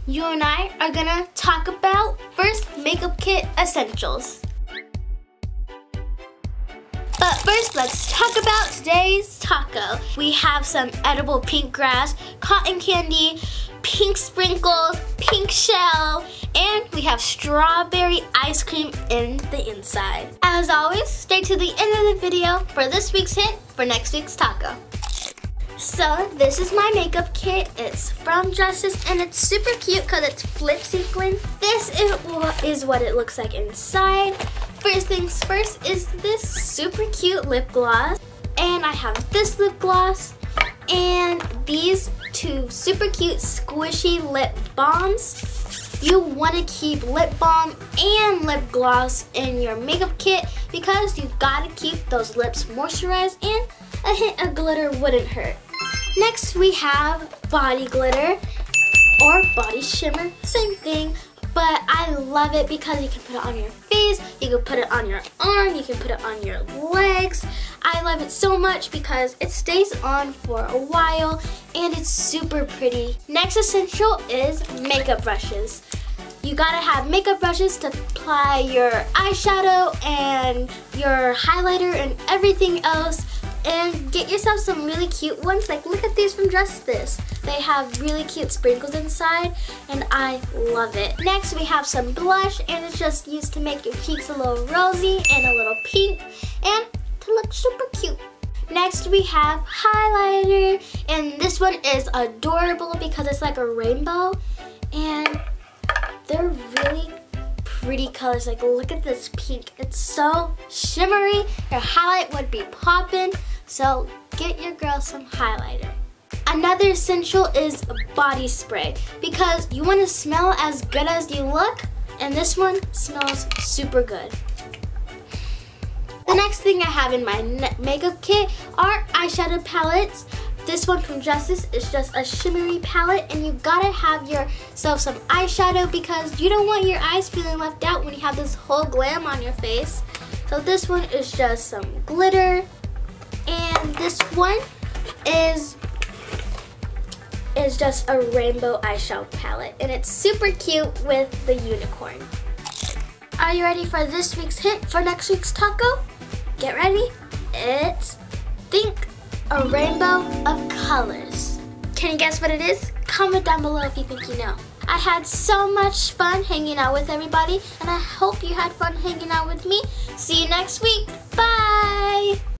you and I are gonna talk about first makeup kit essentials. But first, let's talk about today's taco. We have some edible pink grass, cotton candy, pink sprinkles, pink shell, and we have strawberry ice cream in the inside. As always, stay to the end of the video for this week's hint for next week's taco. So this is my makeup kit. It's from Justice and it's super cute because it's flip sequin. This is what it looks like inside. First things first is this super cute lip gloss. And I have this lip gloss and these two super cute squishy lip balms. You want to keep lip balm and lip gloss in your makeup kit because you gotta keep those lips moisturized and a hint of glitter wouldn't hurt. Next we have body glitter or body shimmer, same thing, but I love it because you can put it on your face, you can put it on your arm, you can put it on your legs. I love it so much because it stays on for a while and it's super pretty. Next essential is makeup brushes. You gotta have makeup brushes to apply your eyeshadow and your highlighter and everything else. And get yourself some really cute ones. Like, look at these from Justice. They have really cute sprinkles inside, and I love it. Next, we have some blush, and it's just used to make your cheeks a little rosy and a little pink, and to look super cute. Next, we have highlighter, and this one is adorable because it's like a rainbow, and they're really pretty colors. Like, look at this pink. It's so shimmery. Your highlight would be popping. So get your girl some highlighter. Another essential is body spray because you want to smell as good as you look, and this one smells super good. The next thing I have in my makeup kit are eyeshadow palettes. This one from Justice is just a shimmery palette, and you gotta have yourself some eyeshadow because you don't want your eyes feeling left out when you have this whole glam on your face. So this one is just some glitter, and this one is just a rainbow eyeshadow palette, and it's super cute with the unicorn. Are you ready for this week's hint for next week's taco? Get ready. It's think a rainbow of colors. Can you guess what it is? Comment down below if you think you know. I had so much fun hanging out with everybody, and I hope you had fun hanging out with me. See you next week. Bye!